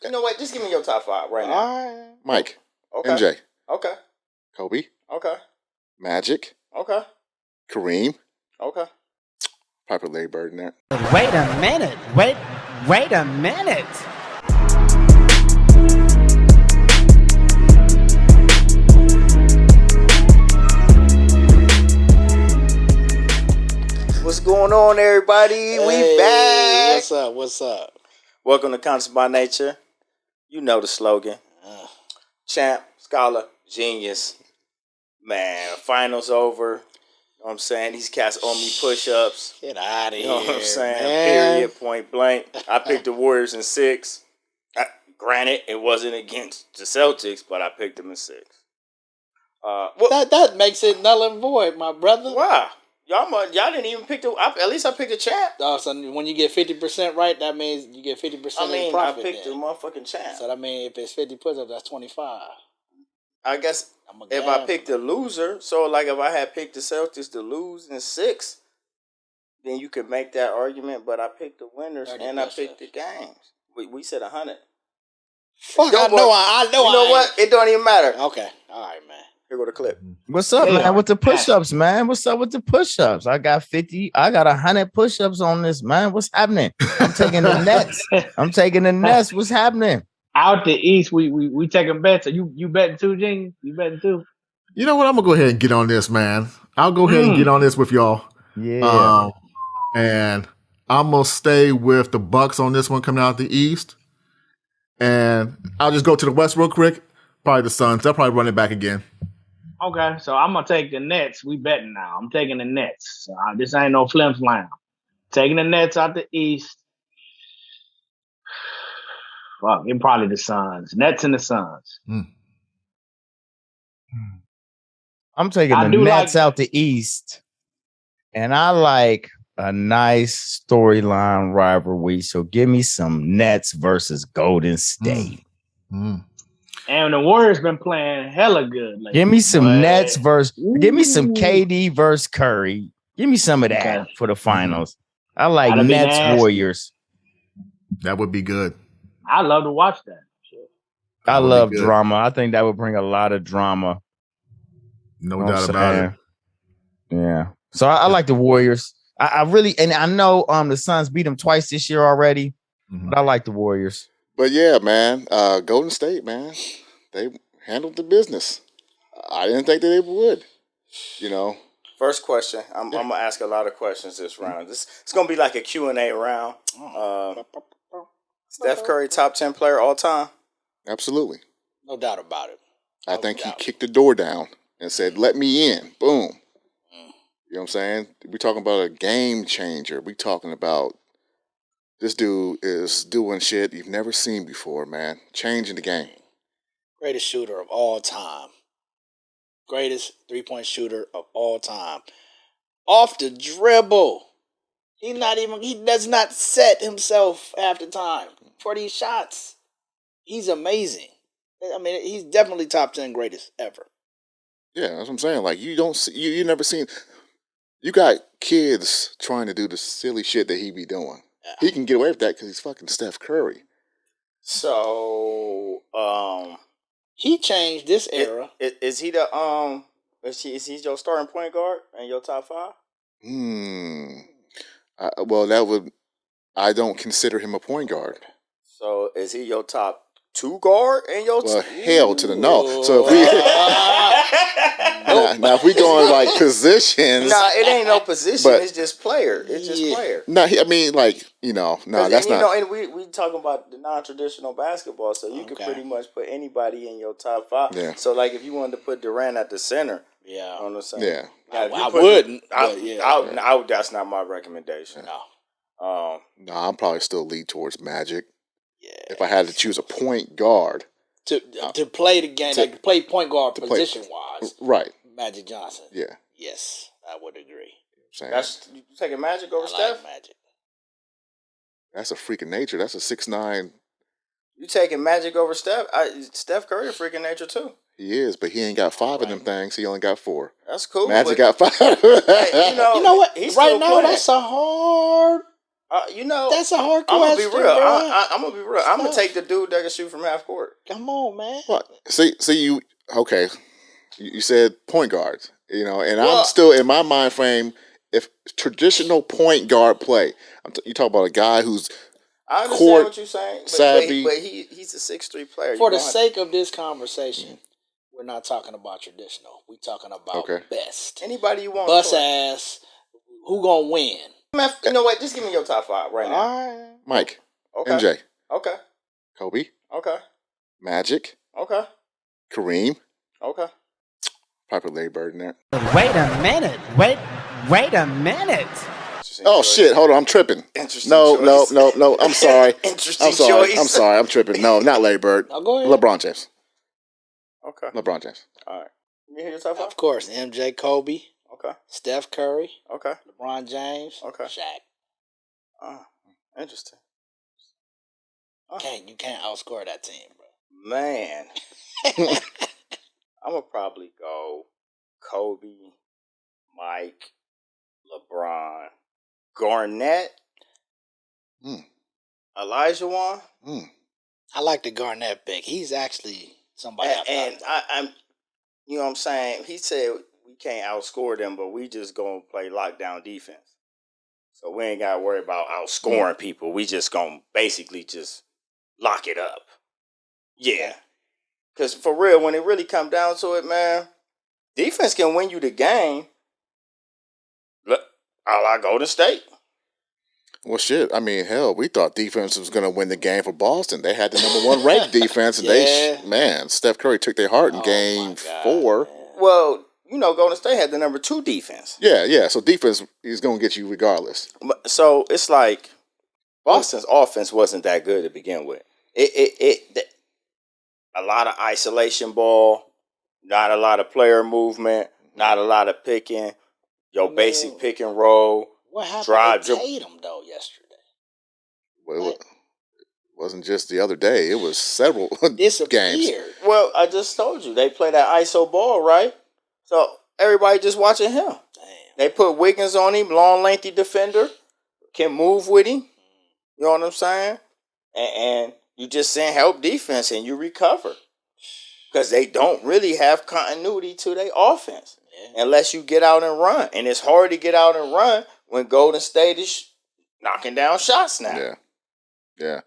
You know what? Just give me your top 5 right now. All right. Mike. Okay. MJ. Okay. Kobe. Okay. Magic. Okay. Kareem. Okay. Probably put Larry Bird in there. Wait a minute. Wait a minute. What's going on, everybody? Hey, We back. What's up? What's up? Welcome to Conscious by Nature. You know the slogan. Champ, scholar, genius. Man, finals over. You know what I'm saying? These cats owe me push-ups. Get out of here. You know what I'm saying? Man. Period, point blank. I picked the Warriors in 6. Granted, it wasn't against the Celtics, but I picked them in 6. That makes it null and void, my brother. Why? Y'all didn't even pick at least I picked a champ. Oh, so when you get 50% right, that means you get 50% in profit. I picked then. the motherfucking champ. So that means if it's 50 push-ups, that's 25. I guess if I picked the loser, so like if I had picked the Celtics to lose in 6, then you could make that argument. But I picked the winners and I picked the games. We said 100. Fuck, I know. You know what? It don't even matter. Okay, all right, man. Here go the clip. What's up, man? With the push-ups, man? What's up with the push-ups? I got 50. I got 100 push-ups on this, man. What's happening? I'm taking the Nets. What's happening? Out the East, we taking bets. Are you betting too, Gene? You betting too? You know what? I'm gonna go ahead and get on this, man. I'll go ahead and get on this with y'all. Yeah. And I'm gonna stay with the Bucks on this one coming out the East. And I'll just go to the West real quick. Probably the Suns. They'll probably run it back again. Okay, so I'm gonna take the Nets. We betting now. I'm taking the Nets. So this ain't no flim flam. Taking the Nets out the East. Fuck, it probably the Suns. Nets and the Suns. I'm taking the Nets out the East. And I like a nice storyline rivalry. So give me some Nets versus Golden State. And the Warriors been playing hella good lately. Give me some Nets versus. Give me some KD versus Curry. Give me some of that for the finals. I like That'd Nets Warriors. That would be good. I love to watch that. Shit. I love drama. I think that would bring a lot of drama. No doubt about it. Yeah. So I like the Warriors. I really, and I know the Suns beat them twice this year already, but I like the Warriors. But yeah, man, Golden State, man, they handled the business. I didn't think that they would, you know. First question. I'm gonna ask a lot of questions this round. It's gonna be like a Q&A round. Steph Curry, top 10 player all time. Absolutely. No doubt about it. I think he kicked the door down and said, "Let me in." Boom. You know what I'm saying? We're talking about a game changer. We're talking about this dude is doing shit you've never seen before, man. Changing the game. Greatest shooter of all time. Greatest three-point shooter of all time. Off the dribble. He does not set himself after time for these shots. He's amazing. I mean, he's definitely top 10 greatest ever. Yeah, that's what I'm saying. Like, you don't see, you never seen. You got kids trying to do the silly shit that he be doing. Yeah. He can get away with that because he's fucking Steph Curry. So, he changed this era. Is he the is he your starting point guard in your top 5? Well, I don't consider him a point guard. So is he your top 2 guard in your Well, hell to the no. So if we now if we going like positions, it ain't no position. It's just player. It's just player. No, I mean like that's not. And we talking about the non-traditional basketball, so you could pretty much put anybody in your top 5. Yeah. So like if you wanted to put Durant at the center, you know what I'm saying? Yeah. I wouldn't. That's not my recommendation. No, I'm probably still lead towards Magic. Yeah. If I had to choose a point guard to play the game, like to play point guard position wise, right? Magic Johnson. Yeah. Yes, I would agree. That's you taking Magic over Steph? Like Magic. That's a freak of nature. That's a 6'9". You taking Magic over Steph? Steph Curry a freak of nature too. He is, but he ain't got 5 of them things. He only got 4. That's cool. Magic got 5. You know what? Right now, that's a hard That's a hard I'm gonna question, be real. bro. I'm gonna be real. I'm gonna take the dude that can shoot from half court. Come on, man. What? See you. Okay, you said point guards. And Well, I'm still in my mind frame. If traditional point guard play, you talk about a guy who's I understand court what you're saying, savvy. but he's a 6'3" player. For the sake of this conversation, we're not talking about traditional. We're talking about best. Anybody you want. Bust ass. Who gonna win? Man, you know what? Just give me your top 5 right now. All right. Mike. Okay. MJ. Okay. Kobe. Okay. Magic. Okay. Kareem. Okay. Probably Larry Bird in there. Wait a minute. Wait a minute. Oh shit! Hold on, I'm tripping. Interesting No. choice. I'm sorry. Interesting choice. I'm choice. sorry. I'm tripping. No, not Larry Bird. Oh, go ahead. LeBron James. Okay. LeBron James. All right. You hear your top 5? Of course, MJ, Kobe. Okay. Steph Curry. Okay. LeBron James. Okay. Shaq. Interesting. You can't outscore that team, bro. Man. I'm gonna probably go Kobe, Mike, LeBron, Garnett, Elijah Wan. I like the Garnett pick. He's actually somebody. And I'm, you know what I'm saying? He said we can't outscore them, but we just gonna play lockdown defense. So we ain't gotta worry about outscoring people. We just gonna basically just lock it up. Yeah. Because for real, when it really come down to it, man, defense can win you the game. Look, I go to State. Well, shit. I mean, hell, we thought defense was going to win the game for Boston. They had the number 1 ranked defense, and Steph Curry took their heart in game 4. Man. Well, Golden State had the number 2 defense. Yeah. So defense is going to get you regardless. So it's like Boston's offense wasn't that good to begin with. A lot of isolation ball, not a lot of player movement, not a lot of picking. Basic pick and roll. What happened to Tatum though yesterday? Well, it wasn't just the other day. It was several games. Well, I just told you they play that ISO ball, right? So everybody just watching him. Damn. They put Wiggins on him, long, lengthy defender, can move with him. You know what I'm saying? And you just send help defense and you recover. Because they don't really have continuity to their offense unless you get out and run. And it's hard to get out and run when Golden State is knocking down shots now. Yeah.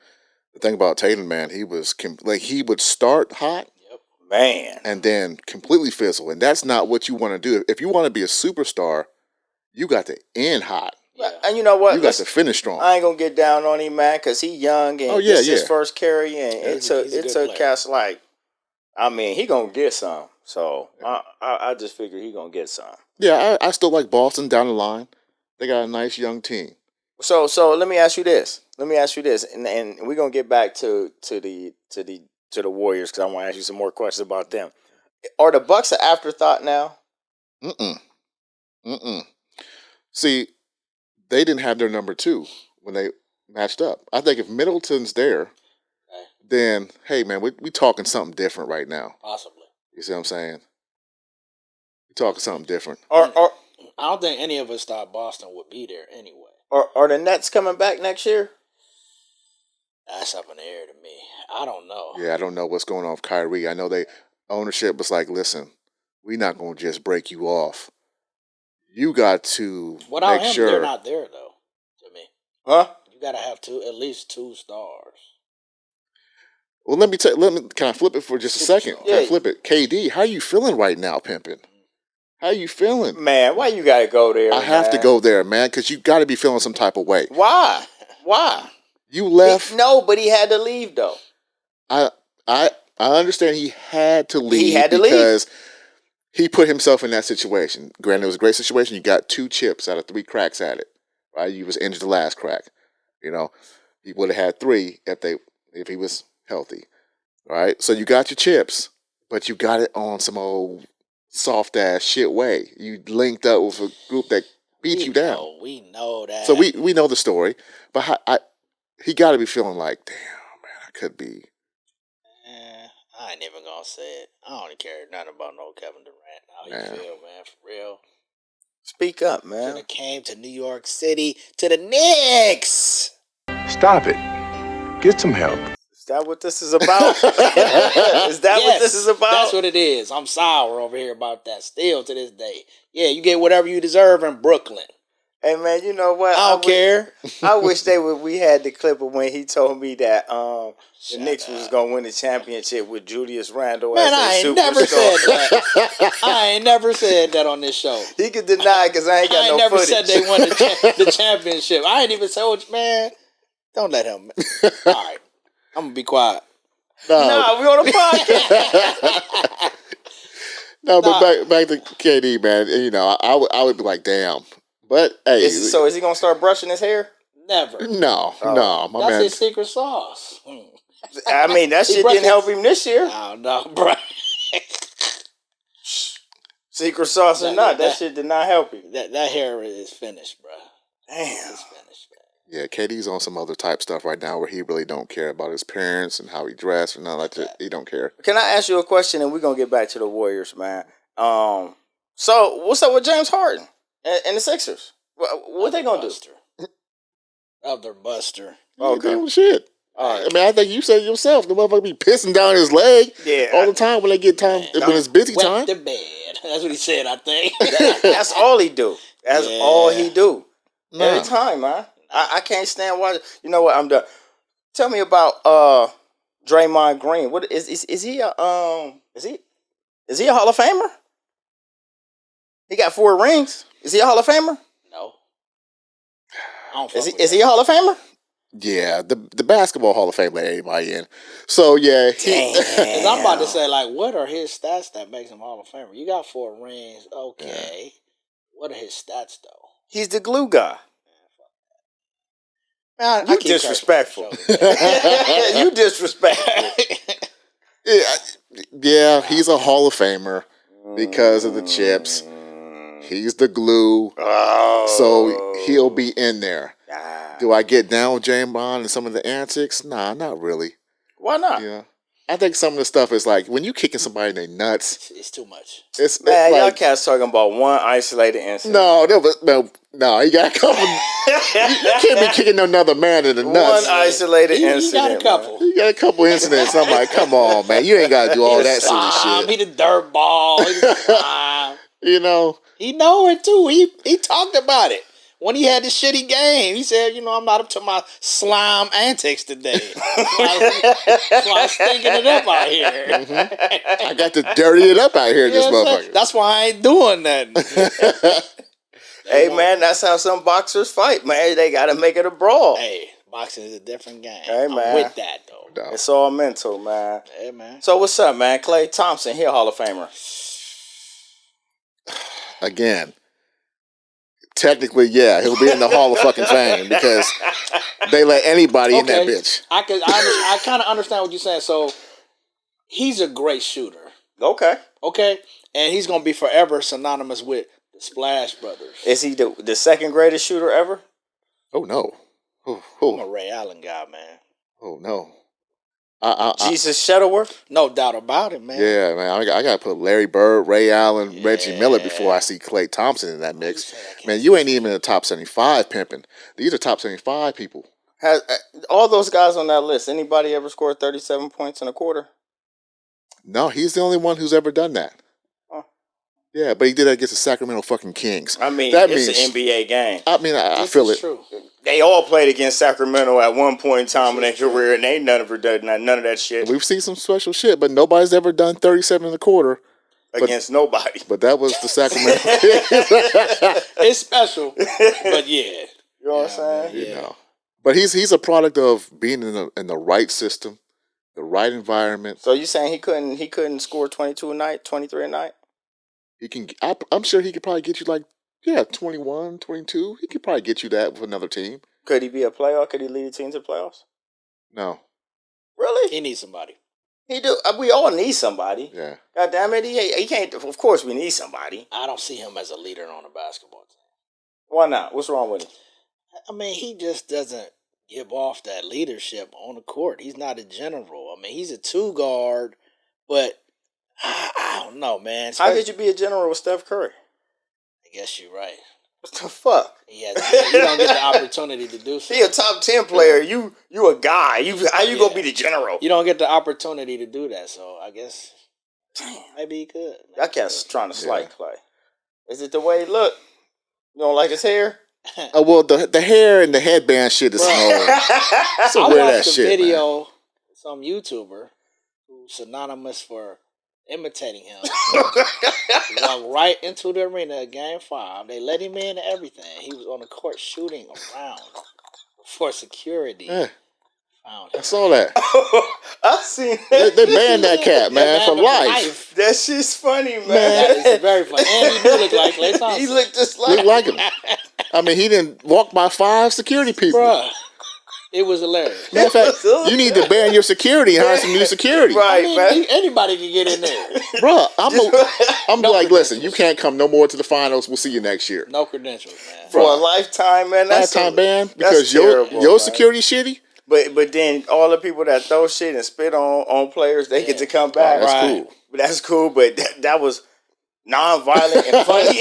The thing about Tatum, man, he was he would start hot, man, and then completely fizzle. And that's not what you want to do. If you want to be a superstar, you got to end hot. Yeah. And you know what? You got to finish strong. I ain't gonna get down on him, man, because he young and it's his first carry, and it took cats like. I mean, he gonna get some. So I just figure he gonna get some. Yeah, I still like Boston down the line. They got a nice young team. So let me ask you this. And we're gonna get back to the Warriors because I want to ask you some more questions about them. Are the Bucks an afterthought now? See, they didn't have their number 2 when they matched up. I think if Middleton's there, then hey man, we talking something different right now. Possibly. You see what I'm saying? We talking something different. I don't think any of us thought Boston would be there anyway. Are the Nets coming back next year? That's up in the air to me. I don't know. Yeah, I don't know what's going on with Kyrie. I know ownership was like, listen, we're not going to just break you off. You got to Without make him, sure. They're not there though. To me, huh? You got to have at least 2 stars. Well, can I flip it for just a second? Yeah. Can I flip it? KD, how you feeling right now, pimping? How you feeling? Man, why you got to go there? I have to go there, man, because you got to be feeling some type of way. Why? You left. No, but he had to leave though. I understand he had to leave because he put himself in that situation. Granted, it was a great situation. You got 2 chips out of 3 cracks at it. Right? You was injured the last crack. He would have had 3 if he was healthy. Right? So you got your chips, but you got it on some old soft ass shit way. You linked up with a group that beat you down. We know that. So we know the story, but he got to be feeling like, damn, man, I could be. I ain't even gonna say it. I don't care nothing about no Kevin Durant. How you feel, man? For real. Speak up, Should man. have came to New York City to the Knicks. Stop it. Get some help. Is that what this is about? Is that what this is about? That's what it is. I'm sour over here about that still to this day. Yeah, you get whatever you deserve in Brooklyn. Hey man, you know what? I don't care. I wish we had the clip of when he told me that the Knicks was gonna win the championship with Julius Randle. Man, as I ain't superstar. never said that. I ain't never said that on this show. He could deny because I ain't got no never footage. said they won the championship. I ain't even told you, man. Don't let him. All right, I'm gonna be quiet. No, we on a podcast. No, but back to KD, man. You know, I would be like, damn. But hey, Is he gonna start brushing his hair? Never. No, my That's man. his secret sauce. I mean, that shit didn't help him this year. No, bro. Secret sauce or not, that shit did not help him. That hair is finished, bro. Damn. It's finished, man. Yeah, KD's on some other type stuff right now where he really don't care about his parents and how he dressed or nothing like that. He don't care. Can I ask you a question and we're gonna get back to the Warriors, man? So what's up with James Harden and the Sixers? What they gonna do? Other buster. Okay. Well, shit. All right. I mean, I think you said it yourself. The motherfucker be pissing down his leg all the time when they get time, when it's busy time. Wet the bed. That's what he said, I think. That's all he do. That's all he do. Nah. Every time, man. I can't stand watching. You know what? I'm done. Tell me about Draymond Green. What is he a is he a Hall of Famer? He got 4 rings. Is he a Hall of Famer? No. I don't Is he a Hall of Famer? Yeah, the basketball Hall of Fame let anybody in. So yeah, Because I'm about to say, like, what are his stats that makes him Hall of Famer? You got 4 rings, okay. Yeah. What are his stats though? He's the glue guy. Man, you disrespectful. You disrespectful. Yeah, he's a Hall of Famer because of the chips. He's the glue. So he'll be in there. Do I get down with James Bond and some of the antics? Nah, not really. Why not? Yeah. I think some of the stuff is like when you kicking somebody in their nuts. It's too much. Man, like, y'all cats talking about one isolated incident. No, you got a couple. you can't be kicking another man in the nuts. One isolated incident. You got a couple. You got a couple incidents. I'm like, come on, man. You ain't got to do all that silly shit. He the dirt ball. He the slime. You know. He know it too. He talked about it. When he had the shitty game, he said, I'm not up to my slime antics today. So I'm stinking it up out here. Mm-hmm. I got to dirty it up out here, this motherfucker. That's why I ain't doing nothing. Hey, man, that's how some boxers fight, man. They got to make it a brawl. Hey, boxing is a different game. Hey, man. I'm with that, though. No. It's all mental, man. Hey, man. So what's up, man? Klay Thompson, he a Hall of Famer. Again. Technically, yeah, he'll be in the Hall of fucking Fame because they let anybody in that bitch. I kind of understand what you're saying. So he's a great shooter. Okay. And he's gonna be forever synonymous with the Splash Brothers. Is he the second greatest shooter ever? Oh no. I'm a Ray Allen guy, man. Oh no. Jesus Shuttleworth? No doubt about it, man. Yeah, man. I got to put Larry Bird, Ray Allen, Reggie Miller before I see Klay Thompson in that mix. Man, you ain't even in the top 75 pimping. These are top 75 people. Has all those guys on that list, anybody ever scored 37 points in a quarter? No, he's the only one who's ever done that. Huh. Yeah, but he did that against the Sacramento fucking Kings. I mean, that it's an NBA game. I mean, I feel it. True. They all played against Sacramento at one point in time in their career, and they never done none of that shit. We've seen some special shit, but nobody's ever done 37 in a quarter. Against nobody. But that was the Sacramento Kings. It's special, but yeah. You know what I'm saying? You know. But he's a product of being in the right system, the right environment. So you saying he couldn't score 22 a night, 23 a night? He can. I'm sure he could probably get you 21, 22. He could probably get you that with another team. Could he be a playoff? Could he lead a team to the playoffs? No. Really? He needs somebody. He do. We all need somebody. Yeah. God damn it, he can't. Of course, we need somebody. I don't see him as a leader on a basketball team. Why not? What's wrong with him? I mean, he just doesn't give off that leadership on the court. He's not a general. I mean, he's a 2 guard, but I don't know, man. How could you be a general with Steph Curry? guess you're right. What the fuck? You don't get the opportunity to do so. He a top 10 player. You a guy. How you gonna be the general? You don't get the opportunity to do that, so I guess maybe he could. That cat's trying to slight Clay. Is it the way he look? You don't like his hair? Oh well, the hair and the headband shit is small. So I wear watched that a shit, video, man. some YouTuber who's synonymous for imitating him. Walked right into the arena at Game 5. They let him in and everything. He was on the court shooting around before security found him. I saw that. I seen that. They banned that cat, man, for life. That shit's funny, man. That is very funny. And he do look like Klay Thompson. He looked just like him. I mean, he didn't walk by 5 security people. Bruh, it was hilarious. Matter of fact, you need to ban your security and hire some new security. Right, man. Anybody can get in there. Bruh, I'm like, listen, you can't come no more to the finals. We'll see you next year. No credentials, man. For a lifetime, man. That's lifetime ban because terrible, your security shitty. But then all the people that throw shit and spit on players, they get to come back. That's cool. But that's cool. But that was non-violent and funny.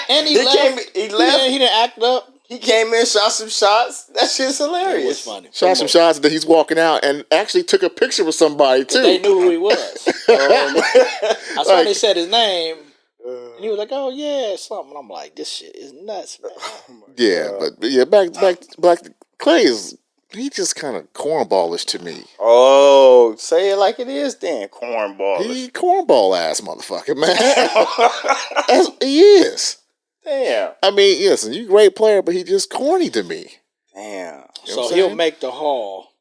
And he left. He left. He didn't act up. He came in, shot some shots. That shit's hilarious. It was funny. Shot some shots that he's walking out and actually took a picture with somebody too. They knew who he was. I saw they said his name. And he was like, "Oh yeah, something." I'm like, "This shit is nuts, man." Back Clay is. He just kind of cornballish to me. Oh, say it like it is then, cornball. He cornball ass motherfucker, man. He is. Damn. I mean, listen, you great player, but he just corny to me. Damn. You know So he'll make the Hall,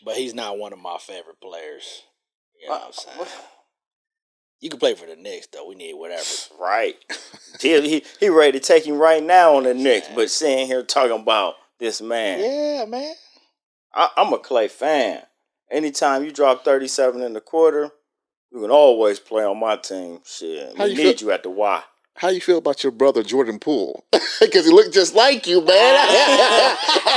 but he's not one of my favorite players. You know what I'm saying? You can play for the Knicks, though. We need whatever. Right. He ready to take him right now on the Knicks, but sitting here talking about this man. Yeah, man. I'm a Clay fan. Anytime you drop 37 in the quarter, you can always play on my team. Shit, we need you at the Y. How you feel about your brother Jordan Poole? Because he looked just like you, man.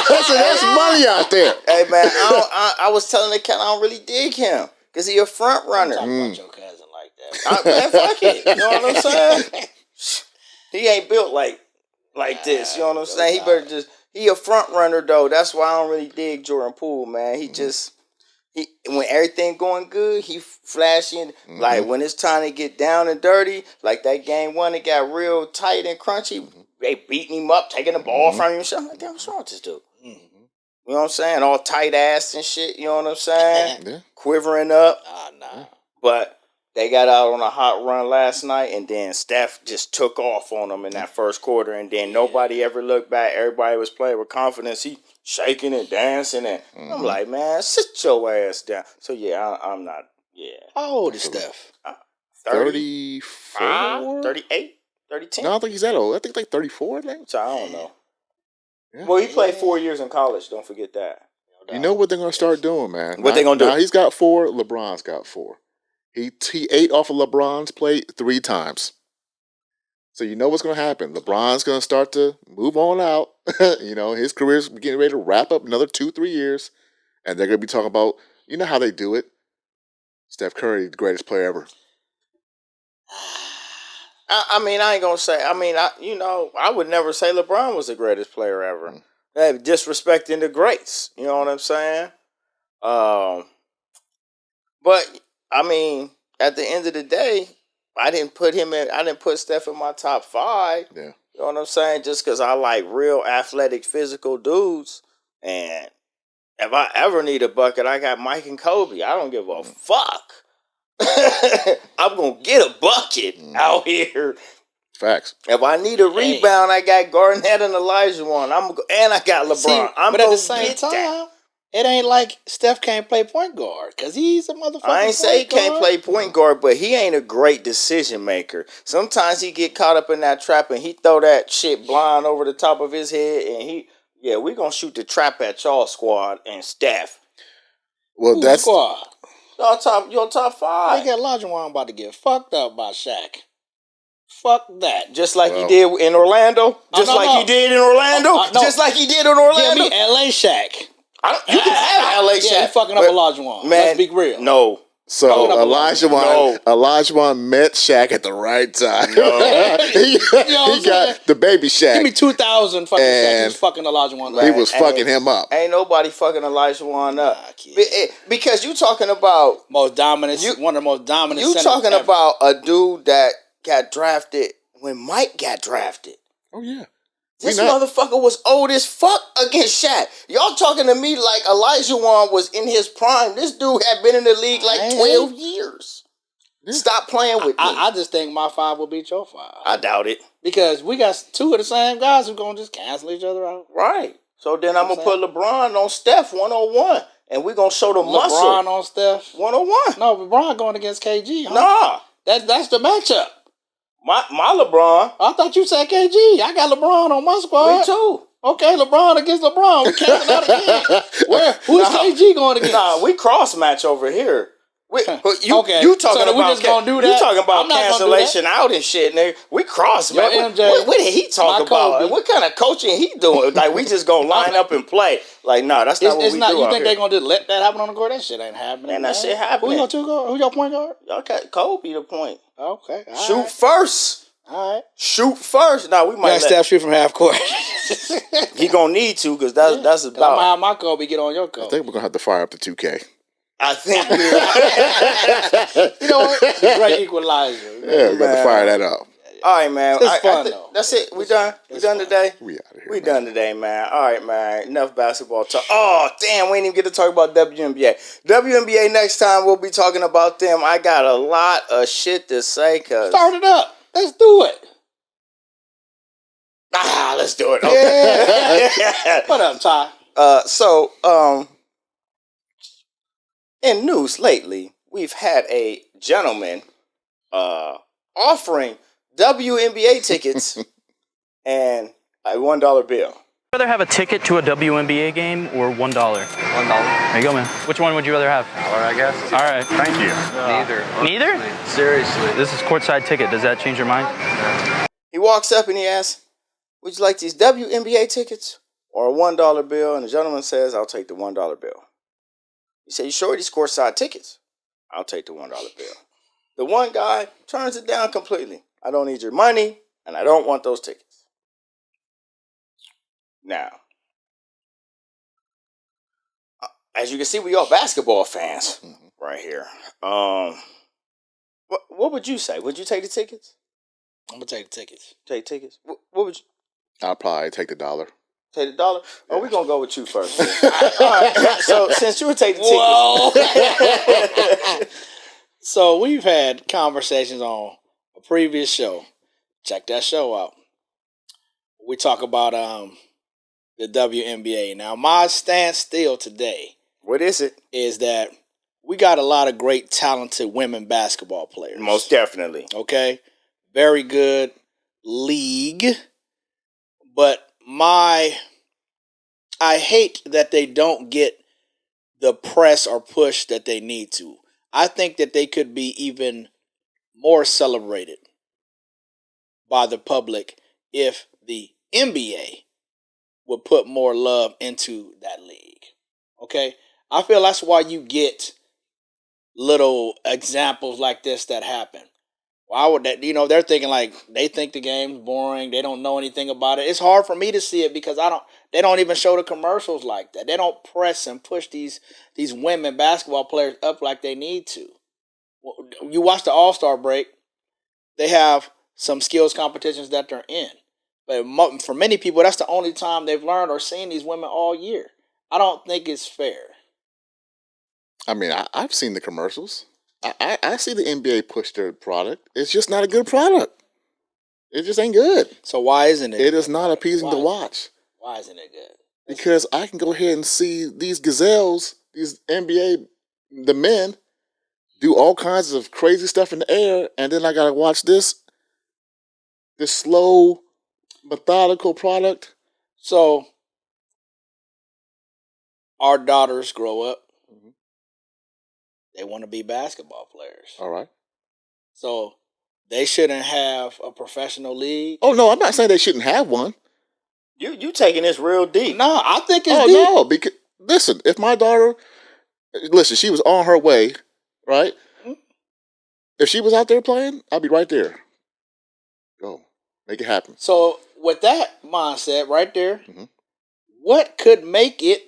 That's money out there. Hey, man, I was telling the cat I don't really dig him because he a front runner. Talk about your cousin like that. Man, fuck it. You know what I'm saying? He ain't built like this. You know what I'm saying? He better just... He a front runner though. That's why I don't really dig Jordan Poole, man. He when everything going good, he flashing. Like when it's time to get down and dirty, like that game 1, it got real tight and crunchy. They beating him up, taking the ball from him. I'm like, damn, what's wrong with this dude? You know what I'm saying? All tight ass and shit. You know what I'm saying? Quivering up. Nah. But they got out on a hot run last night, and then Steph just took off on them in that first quarter, and then nobody ever looked back. Everybody was playing with confidence. He shaking and dancing, and I'm like, man, sit your ass down. So, yeah, I'm not, How old is Steph? 34? 38? 32? No, I don't think he's that old. I think like 34, I think. So, I don't know. Yeah. Well, he played 4 years in college. Don't forget that. You know what they're going to start doing, man? What they going to do? Now, he's got 4. LeBron's got 4. He ate off of LeBron's plate 3 times. So you know what's going to happen. LeBron's going to start to move on out. You know, his career's getting ready to wrap up another 2-3 years. And they're going to be talking about, you know how they do it. Steph Curry, the greatest player ever. I mean, I ain't going to say, I would never say LeBron was the greatest player ever. Disrespecting the greats. You know what I'm saying? But, I mean, at the end of the day, I didn't put Steph in my top 5. Yeah. You know what I'm saying? Just because I like real athletic, physical dudes. And if I ever need a bucket, I got Mike and Kobe. I don't give a fuck. I'm going to get a bucket out here. Facts. If I need a rebound, I got Garnett and Elijah one. And I got LeBron. See, but at the same time, it ain't like Steph can't play point guard because he's a motherfucker. I ain't say he can't play point guard, but he ain't a great decision maker. Sometimes he get caught up in that trap and he throw that shit blind over the top of his head and we gonna shoot the trap at y'all squad and Steph. Well, that's squad. Your top 5. They got Olajuwon about to get fucked up by Shaq. Fuck that. Just like he did in Orlando. Just like he did in Orlando. Just like he did in Orlando. Give me LA Shaq. You can have LA Shaq. Yeah, he fucking up Olajuwon. Man, let's be real. No. So No. Olajuwon met Shaq at the right time. No. he got the baby Shaq. Give me 2,000 fucking Shaq. He was fucking Olajuwon. He was fucking him up. Ain't nobody fucking Olajuwon up. Nah, because you talking about most dominant, one of the most dominant. You talking ever. about a dude that got drafted when Mike got drafted. Oh yeah. This motherfucker was old as fuck against Shaq. Y'all talking to me like Olajuwon was in his prime. This dude had been in the league like 12 years. Yeah. Stop playing with me. I just think my 5 will beat your 5. I doubt it. Because we got 2 of the same guys who going to just cancel each other out. Right. So then I'm going to put LeBron on Steph 101. And we're going to show the muscle. LeBron on Steph? 101. No, LeBron going against KG. Huh? Nah. That's the matchup. My LeBron. I thought you said KG. I got LeBron on my squad. Me too. Okay, LeBron against LeBron. We canceled out again. Who's KG going against? Nah, we cross match over here. You talking so about we just gonna do that? You talking about cancellation out and shit, nigga. We cross match. What did he talk about? Kobe. What kind of coaching he doing? Like we just gonna line up and play? Like no, that's not what we do. You think they gonna just let that happen on the court? That shit ain't happening. Man, that shit happening. Who your point guard? Okay, Kobe the point. Okay, shoot first. All right. Shoot first. Now we might Steph shoot from half court. He gonna need to because that's about. I'm gonna have my Kobe get on your Kobe. I think we're gonna have to fire up the 2K. I think you know what? The great equalizer. Yeah, we got to fire that up. All right, man. It's fun though. That's it. We done. We done today. We out of here. We done today, man. All right, man. Enough basketball talk. Oh, damn. We didn't even get to talk about WNBA. WNBA next time we'll be talking about them. I got a lot of shit to say. Start it up. Let's do it. Let's do it. Okay. Yeah. What up, Ty? In news lately, we've had a gentleman offering WNBA tickets and a $1 bill. Would you rather have a ticket to a WNBA game or $1? $1. There you go, man. Which one would you rather have? $1, I guess. All right. Thank you. Neither? Seriously. This is courtside ticket. Does that change your mind? He walks up and he asks, would you like these WNBA tickets or a $1 bill? And the gentleman says, I'll take the $1 bill. He said, you sure these courtside tickets? I'll take the $1 bill. The one guy turns it down completely. I don't need your money, and I don't want those tickets. Now, as you can see, we are basketball fans right here. What would you say? Would you take the tickets? I'm going to take the tickets. Take tickets? What would you? I'll probably take the $1. Take the $1? Oh, we're going to go with you first. All right. So, since you would take the tickets. So, we've had conversations on a previous show. Check that show out. We talk about the WNBA. Now, my stance still today. What is it? Is that we got a lot of great, talented women basketball players. Most definitely. Okay? Very good league. But I hate that they don't get the press or push that they need to. I think that they could be even more celebrated by the public if the NBA would put more love into that league. Okay? I feel that's why you get little examples like this that happen. Why would that? They're thinking like they think the game's boring. They don't know anything about it. It's hard for me to see it because they don't even show the commercials like that. They don't press and push these women basketball players up like they need to. You watch the All-Star break. They have some skills competitions that they're in. But for many people, that's the only time they've learned or seen these women all year. I don't think it's fair. I mean, I've seen the commercials. I see the NBA push their product. It's just not a good product. It just ain't good. So why isn't it? It is not appeasing to watch. Why isn't it good? Because I can go ahead and see these gazelles, these NBA, the men, do all kinds of crazy stuff in the air, and then I gotta watch this slow, methodical product. So our daughters grow up. They want to be basketball players. All right. So they shouldn't have a professional league. Oh no, I'm not saying they shouldn't have one. You taking this real deep? No, I think it's deep. No, because listen, if my daughter, she was on her way, right? If she was out there playing, I'd be right there. Go, make it happen. So with that mindset right there, what could make it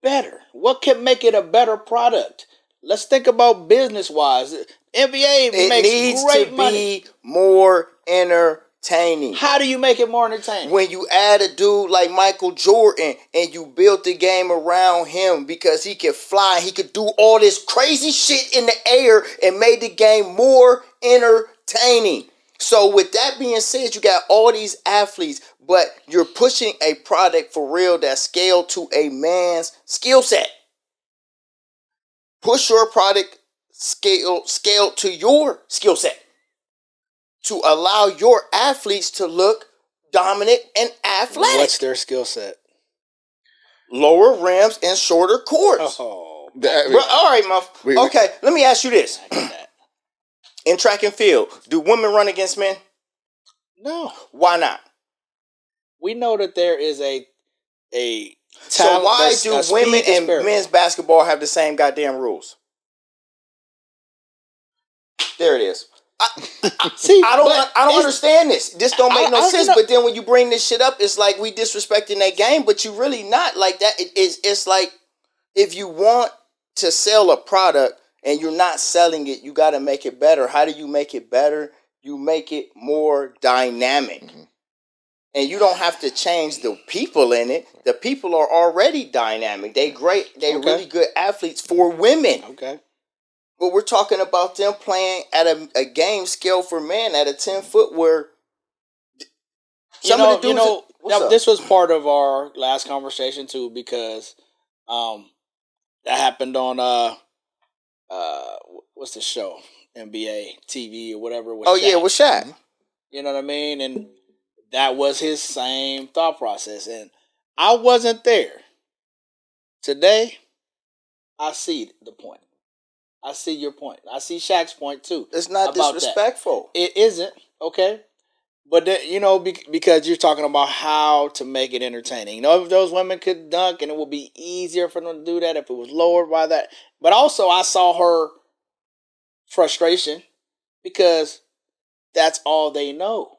better? What could make it a better product? Let's think about business wise. NBA makes great money. Be more entertaining. How do you make it more entertaining? When you add a dude like Michael Jordan and you built the game around him because he could fly, he could do all this crazy shit in the air and made the game more entertaining. So with that being said, you got all these athletes, but you're pushing a product for real that's scaled to a man's skill set. Push your product scaled to your skill set to allow your athletes to look dominant and athletic. What's their skill set? Lower rims and shorter courts. Oh, all right, okay, let me ask you this. In track and field, do women run against men? No. Why not? We know that there is a so why do women and men's basketball have the same goddamn rules? There it is. I don't understand this. This don't make no sense. But then when you bring this shit up, it's like we disrespecting that game, but you really not like that. It's like if you want to sell a product and you're not selling it, you got to make it better. How do you make it better? You make it more dynamic. And you don't have to change the people in it. The people are already dynamic. They really good athletes for women. Okay. But we're talking about them playing at a game scale for men at a 10-foot where this was part of our last conversation too, because that happened on what's the show? NBA TV or whatever. With Shaq. With Shaq. You know what I mean? And that was his same thought process. And I wasn't there. Today, I see the point. I see your point. I see Shaq's point too. It's not disrespectful. It isn't, okay? But because you're talking about how to make it entertaining. If those women could dunk and it would be easier for them to do that if it was lowered by that. But also I saw her frustration because that's all they know.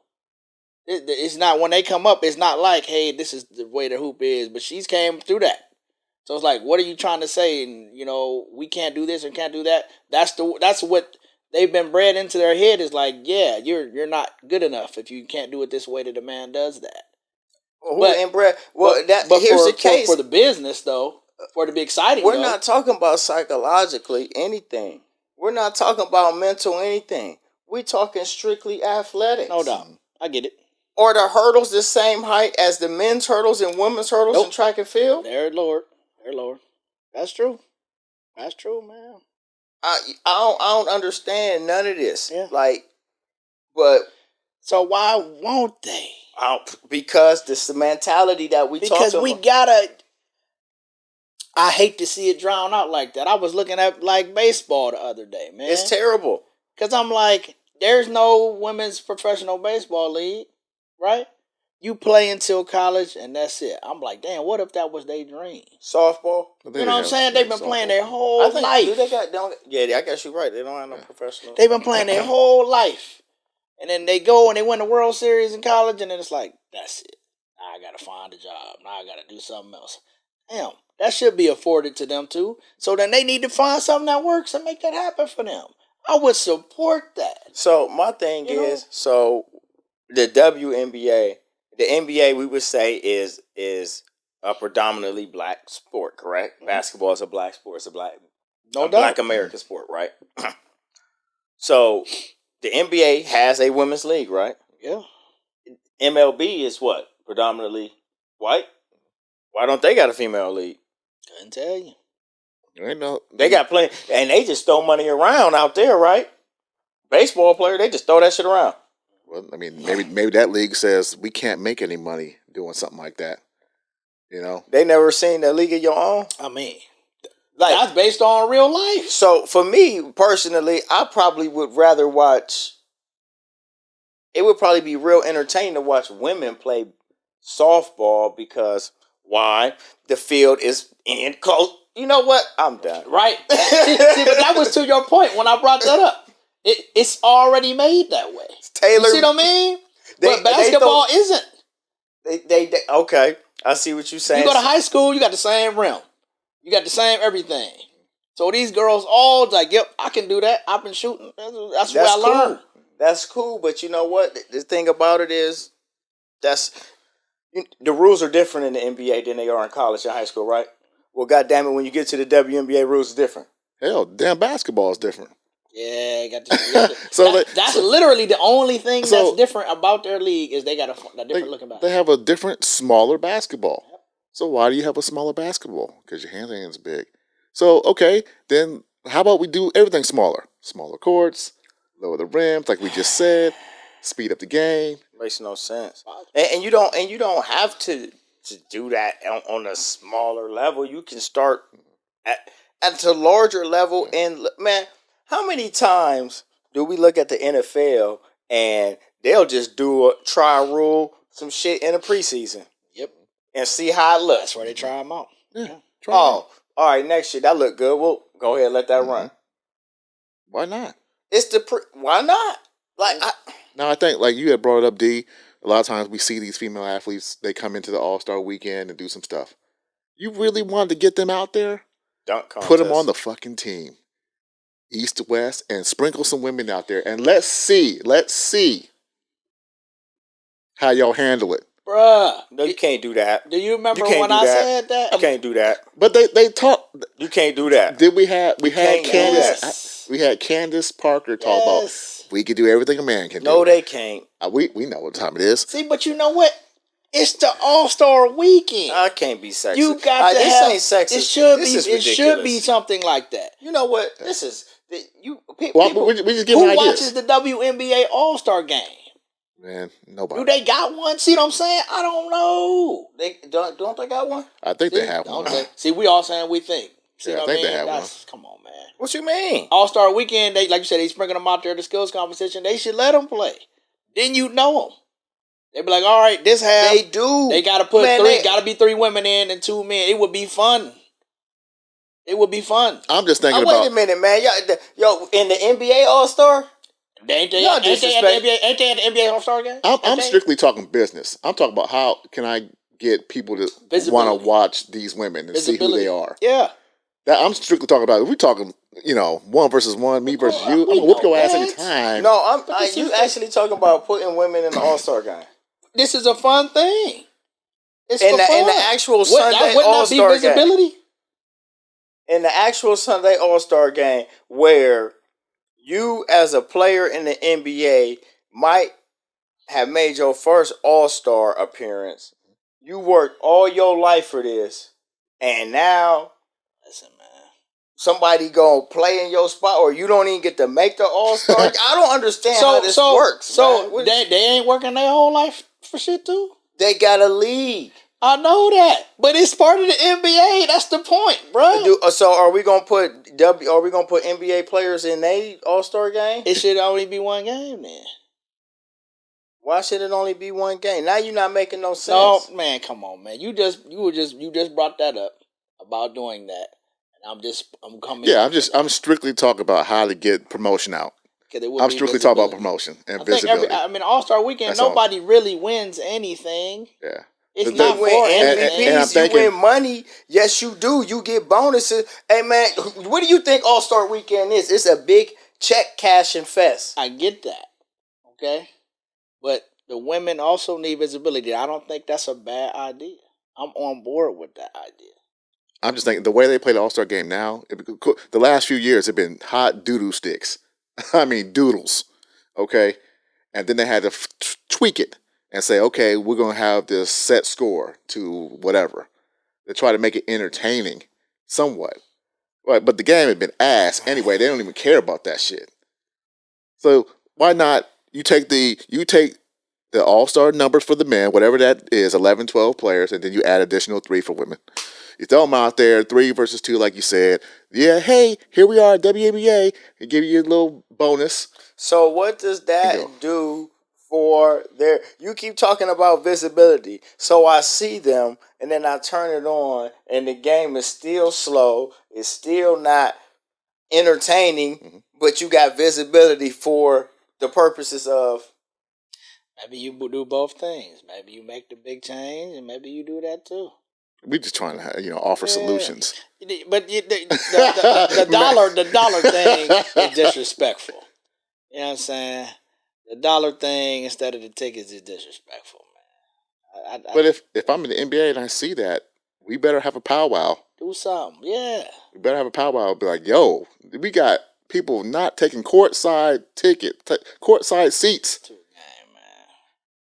It's not, when they come up, it's not like, hey, this is the way the hoop is. But she's came through that. So it's like, what are you trying to say? And, we can't do this and can't do that. That's what they've been bred into their head, is like, yeah, you're not good enough if you can't do it this way that the man does that. Here's the case. For the business, though, for it to be exciting, we're not talking about psychologically anything. We're not talking about mental anything. We're talking strictly athletics. No doubt. I get it. Are the hurdles the same height as the men's hurdles and women's hurdles in track and field? They're lower. That's true. That's true, man. I don't understand none of this. Yeah. So why won't they? Because this is the mentality that we talk about. Because we gotta. I hate to see it drown out like that. I was looking at baseball the other day, man. It's terrible. Because I'm like, there's no women's professional baseball league, right? You play until college and that's it. I'm like, damn, what if that was their dream? Softball? You know what I'm saying? They've been playing their whole life. I guess you're right. They don't have no professional. They've been playing their whole life. And then they go and they win the World Series in college, and then it's like, that's it. Now I got to find a job. Now I got to do something else. Damn, that should be afforded to them too. So then they need to find something that works and make that happen for them. I would support that. So my thing is, the WNBA, the NBA, we would say is a predominantly black sport, correct? Mm-hmm. Basketball is a black sport. It's a black American sport, right? So the NBA has a women's league, right? Yeah. MLB is what? Predominantly white? Why don't they got a female league? Couldn't tell you. They got plenty, and they just throw money around out there, right? Baseball player, they just throw that shit around. Well, I mean, maybe that league says we can't make any money doing something like that. They never seen a league of your own. I mean, that's based on real life. So for me personally, I probably would rather watch. It would probably be real entertaining to watch women play softball because why? The field is in close. you know what? I'm done. Right? see, but that was to your point when I brought that up. It's already made that way. Taylor, you see what I mean? But basketball isn't. They okay. I see what you're saying. You go to high school, you got the same rim. You got the same everything. So these girls all like, yep, I can do that. I've been shooting. That's where I learned. That's cool, but you know what? The thing about it is, the rules are different in the NBA than they are in college and high school, right? Well, goddamn it, when you get to the WNBA, rules are different. Hell, damn basketball is different. Yeah, that's literally the only thing that's different about their league is they got a different looking basketball. They have a different, smaller basketball. Yep. So why do you have a smaller basketball? Because your hand ain't as big. So, okay, then how about we do everything smaller? Smaller courts, lower the rims, like we just said, speed up the game. Makes no sense. And you don't have to do that on a smaller level. You can start at a larger level. And man, how many times do we look at the NFL and they'll just try rule some shit in the preseason? Yep. And see how it looks. That's where they try them out. Yeah. All right, next year that look good. Well, go ahead, let that run. Why not? Why not? I think like you had brought it up, D. A lot of times we see these female athletes, they come into the All-Star weekend and do some stuff. You really wanted to get them out there? Dunk contest. Put them on the fucking team. East to West, and sprinkle some women out there. And let's see how y'all handle it. Bruh. No, you can't do that. Do you remember when I said that? You can't do that. But they talk. You can't do that. Did we had Candace? We had Candace Parker talk about we could do everything a man can do. No, they can't. We know what time it is. See, but you know what? It's the All-Star weekend. I can't be sexist. You got to have. This ain't sexist. It should be something like that. You know what? This is we just give who ideas. watches the WNBA All-Star game? Man, nobody. Do they got one? See what I'm saying? I don't know. They don't they got one? I think they have one. See, we all saying we think. See I think they have one. Come on, man. What you mean? All-Star weekend, they like you said, they sprinkle them out there at the skills competition. They should let them play. Then you know them. They be like, all right, this half. They do. They got to put got to be 3 women in and 2 men. It would be fun. It would be fun. I'm just thinking about. Wait a minute, man. Yo, in the NBA All-Star? Ain't they at the NBA All-Star game? I'm strictly talking business. I'm talking about how can I get people to want to watch these women and see who they are. Yeah. I'm strictly talking about. If we're talking, 1 versus 1, me versus you, I'm gonna whoop your ass anytime. No, you actually talking about putting women in the All-Star game. This is a fun thing. It's in the actual Sunday All-Star game. In the actual Sunday All-Star game, where you as a player in the NBA might have made your first All-Star appearance. You worked all your life for this, and now somebody gonna play in your spot, or you don't even get to make the All-Star. I don't understand how this works. So they ain't working their whole life for shit too? They got a league. I know that, but it's part of the NBA. That's the point, bro. So are we gonna put NBA players in a All-Star game? It should only be one game then. Why should it only be one game? Now you're not making no sense. No, man, come on, man. You just brought that up about doing that. I'm coming. Yeah, I'm strictly talking about how to get promotion out. I'm strictly talking about promotion and visibility. All-Star weekend, nobody really wins anything. Yeah. It's not you win MVPs, you win money. Yes, you do. You get bonuses. Hey, man, what do you think All-Star weekend is? It's a big check cashing fest. I get that. Okay? But the women also need visibility. I don't think that's a bad idea. I'm on board with that idea. I'm just thinking the way they play the All-Star game now, the last few years have been hot doo-doo sticks. I mean, doodles. Okay? And then they had to tweak it and say, okay, we're going to have this set score to whatever. They try to make it entertaining somewhat. Right, but the game had been ass anyway. They don't even care about that shit. So why not you take the All-Star numbers for the men, whatever that is, 11, 12 players, and then you add additional 3 for women. You throw them out there, 3 versus 2, like you said. Yeah, hey, here we are at WNBA, and give you a little bonus. So what does that do for their. You keep talking about visibility, so I see them, and then I turn it on, and the game is still slow. It's still not entertaining, but you got visibility for the purposes of. Maybe you do both things. Maybe you make the big change, and maybe you do that too. We just trying to, offer solutions. But the dollar thing is disrespectful. You know what I'm saying? The dollar thing instead of the tickets is disrespectful, man. But if I'm in the NBA and I see that, we better have a powwow. Do something, yeah. We better have a powwow. Be like, yo, we got people not taking courtside courtside seats, man,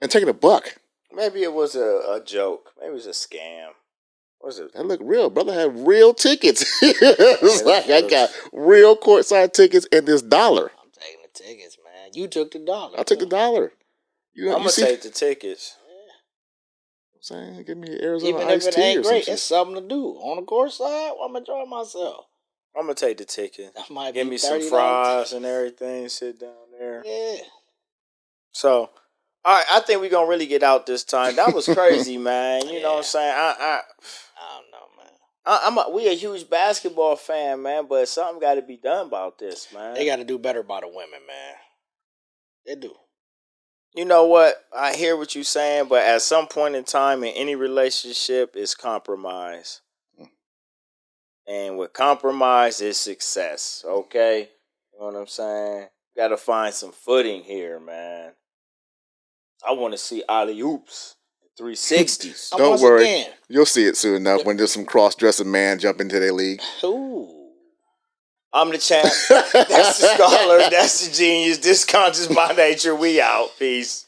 and taking $1. Maybe it was a joke. Maybe it was a scam. What was it? That looked real. Brother had real tickets. It's like I got real courtside tickets and this dollar. I'm taking the tickets, man. You took the dollar. I took the dollar. I'm gonna take the tickets. I'm saying, give me Arizona even iced if it tea ain't or great, something. it's something to do. On the court side, I'm enjoying myself. I'm gonna take the ticket. That might give be me some fries and everything. Sit down there. Yeah. So, all right, I think we're gonna really get out this time. That was crazy, man. You know what I'm saying? I don't know, man. We a huge basketball fan, man, but something got to be done about this, man. They got to do better by the women, man. They do. You know what? I hear what you're saying, but at some point in time in any relationship, it's compromise. And with compromise is success, okay? You know what I'm saying? Got to find some footing here, man. I want to see alley-oops, 360s. Don't worry. You'll see it soon enough when there's some cross-dressing man jump into their league. Ooh. I'm the champ. That's the scholar. That's the genius. This Conscious by Nature. We out. Peace.